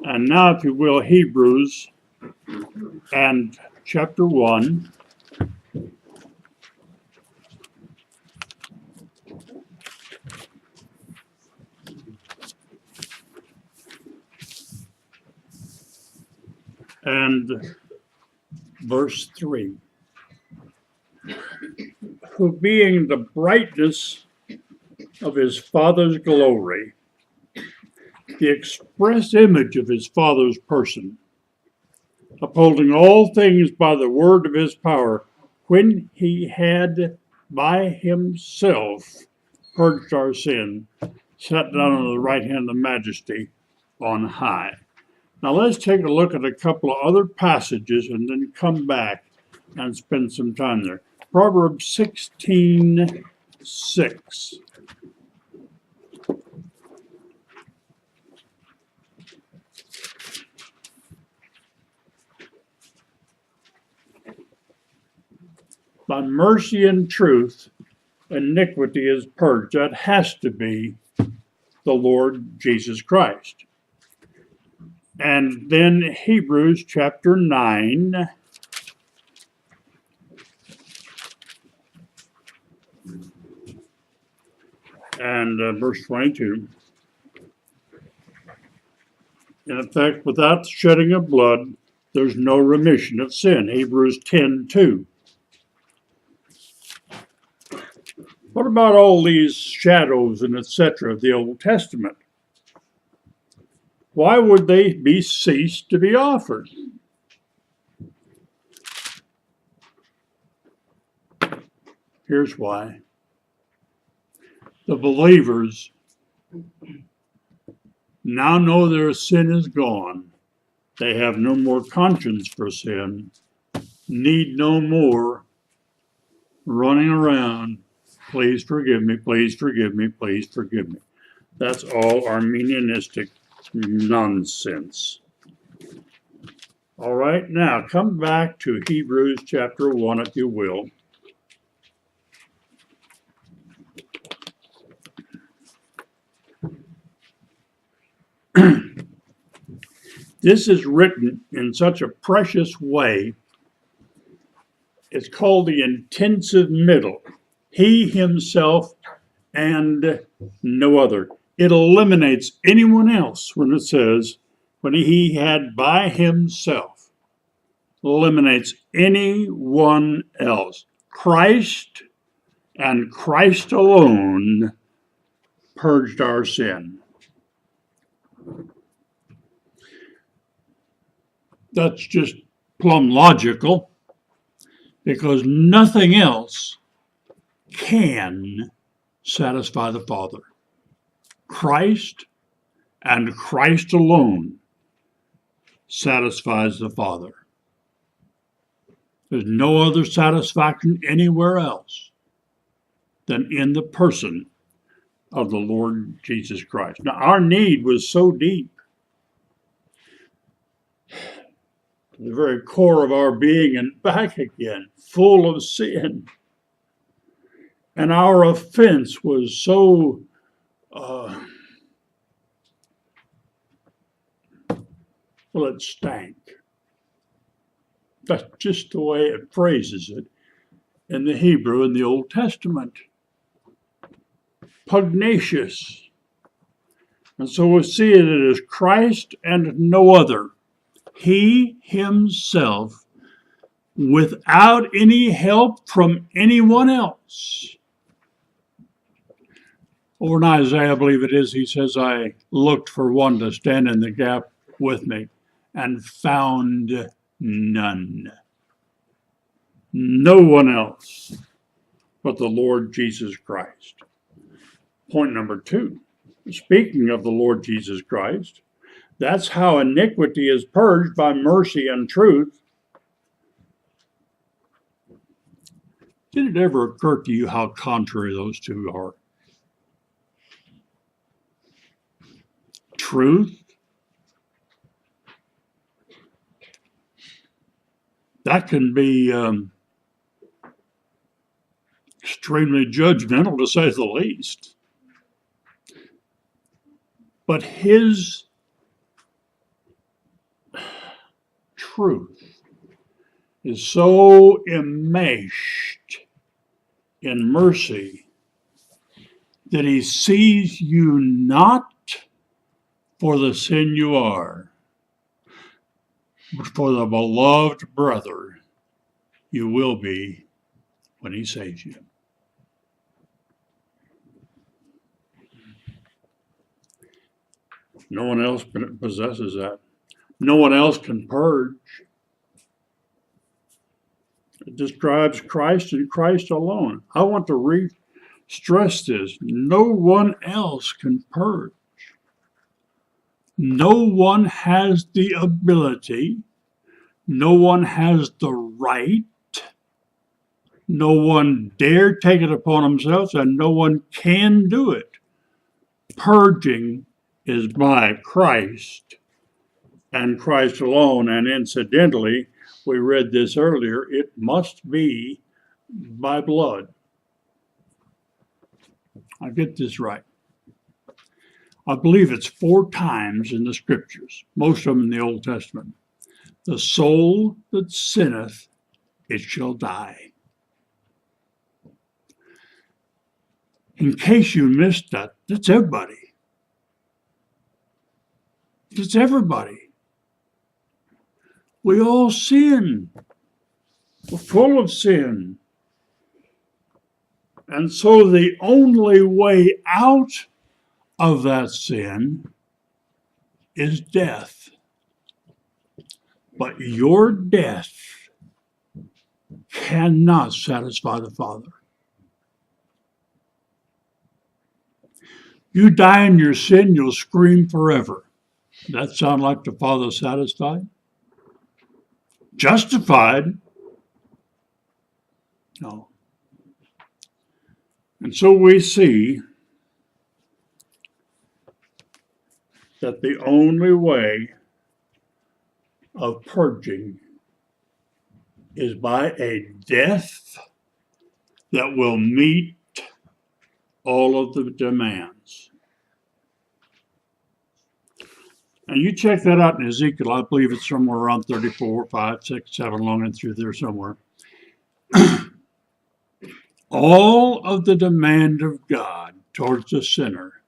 And now, if you will, Hebrews and chapter 1. And verse 3. Who being the brightness of his Father's glory, the express image of his Father's person, upholding all things by the word of his power, when he had by himself purged our sin, sat down on the right hand of majesty on high. Now let's take a look at a couple of other passages and then come back and spend some time there. Proverbs 16:6. By mercy and truth, iniquity is purged. That has to be the Lord Jesus Christ. And then Hebrews chapter 9. And verse 22. In effect, without the shedding of blood, there's no remission of sin. Hebrews 10:2. What about all these shadows and etc. of the Old Testament? Why would they be ceased to be offered? Here's why. The believers now know their sin is gone. They have no more conscience for sin, need no more running around, please forgive me, please forgive me, please forgive me. That's all Arminianistic nonsense. All right, now come back to Hebrews chapter 1, if you will. This is written in such a precious way. It's called the intensive middle. He himself and no other. It eliminates anyone else when it says, when he had by himself. Eliminates anyone else. Christ and Christ alone purged our sin. That's just plumb logical, because nothing else can satisfy the Father. Christ and Christ alone satisfies the Father. There's no other satisfaction anywhere else than in the person of the Lord Jesus Christ. Now, our need was so deep, to the very core of our being and back again, full of sin. And our offense was so well, it stank. That's just the way it phrases it in the Hebrew in the Old Testament. Pugnacious. And so we see it as Christ and no other. He himself, without any help from anyone else. Over in Isaiah, I believe it is, he says, I looked for one to stand in the gap with me and found none. No one else but the Lord Jesus Christ. Point number 2. Speaking of the Lord Jesus Christ, that's how iniquity is purged, by mercy and truth. Did it ever occur to you how contrary those two are? Truth, that can be extremely judgmental, to say the least. But his truth is so enmeshed in mercy that he sees you not for the sin you are, but for the beloved brother you will be when he saves you. No one else possesses that. No one else can purge. It describes Christ and Christ alone. I want to stress this. No one else can purge. No one has the ability. No one has the right. No one dare take it upon themselves, and no one can do it. Purging is by Christ and Christ alone. And incidentally, we read this earlier, it must be by blood. I get this right. I believe it's 4 times in the scriptures, most of them in the Old Testament. The soul that sinneth, it shall die. In case you missed that, that's everybody. It's everybody. We all sin. We're full of sin. And so the only way out of that sin is death. But your death cannot satisfy the Father. You die in your sin, you'll scream forever. Does that sound like the Father satisfied? Justified? No. And so we see that the only way of purging is by a death that will meet all of the demands. And you check that out in Ezekiel. I believe it's somewhere around 34, 5, 6, 7, along and through there somewhere. All of the demand of God towards the sinner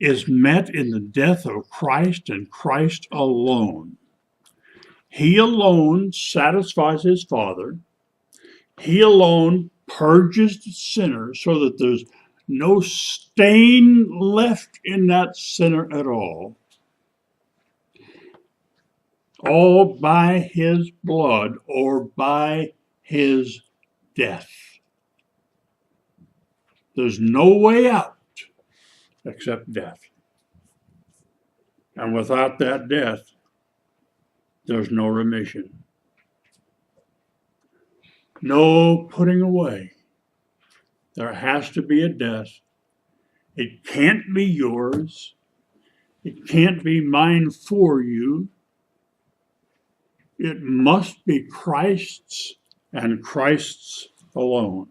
is met in the death of Christ and Christ alone. He alone satisfies his Father. He alone purges the sinner so that there's no stain left in that sinner at all by his blood or by his death. There's no way out except death. And without that death, there's no remission. No putting away. There has to be a death. It can't be yours. It can't be mine for you. It must be Christ's and Christ's alone.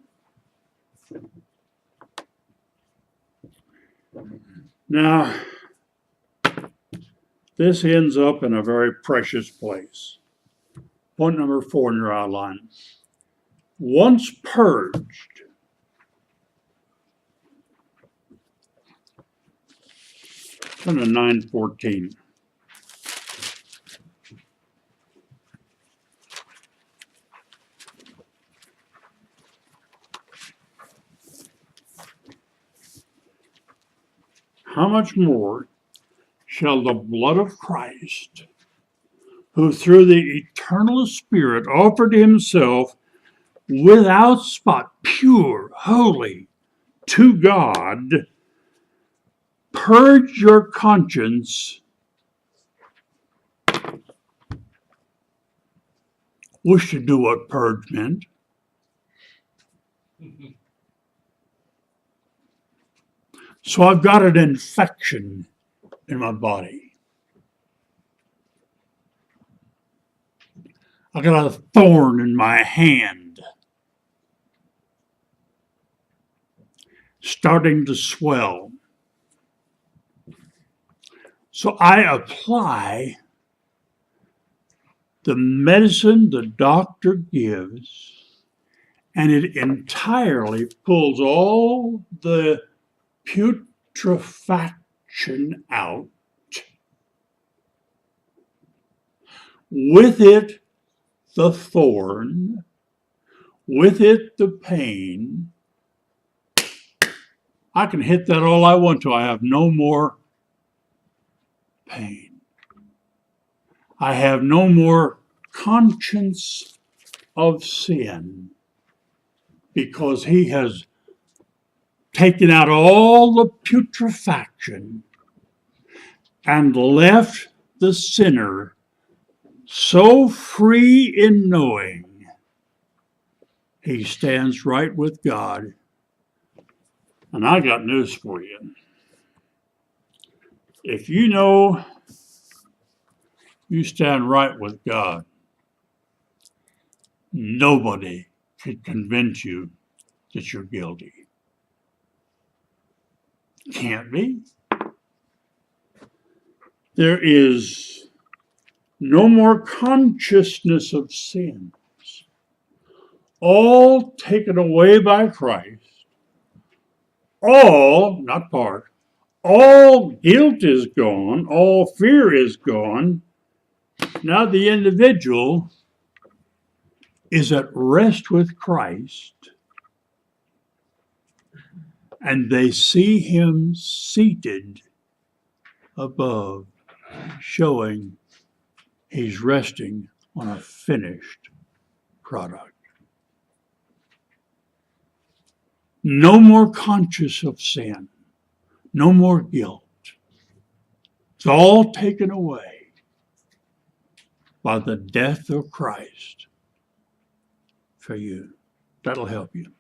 Now, this ends up in a very precious place. Point number 4 in your outline. Once purged, turn to 9:14. How much more shall the blood of Christ, who through the eternal Spirit offered himself without spot, pure, holy, to God, purge your conscience wish to do what purge meant. So I've got an infection in my body. I got a thorn in my hand, starting to swell. So I apply the medicine the doctor gives, and it entirely pulls all the putrefaction out. With it, the thorn, with it, the pain. I can hit that all I want to. I have no more pain. I have no more conscience of sin because he has taken out all the putrefaction and left the sinner so free in knowing he stands right with God. And I got news for you. If you know you stand right with God, nobody can convince you that you're guilty. Can't be. There is no more consciousness of sins. All taken away by Christ. All, not part, all guilt is gone. All fear is gone. Now the individual is at rest with Christ, and they see him seated above, showing he's resting on a finished product. No more conscious of sin, no more guilt. It's all taken away by the death of Christ for you. That'll help you.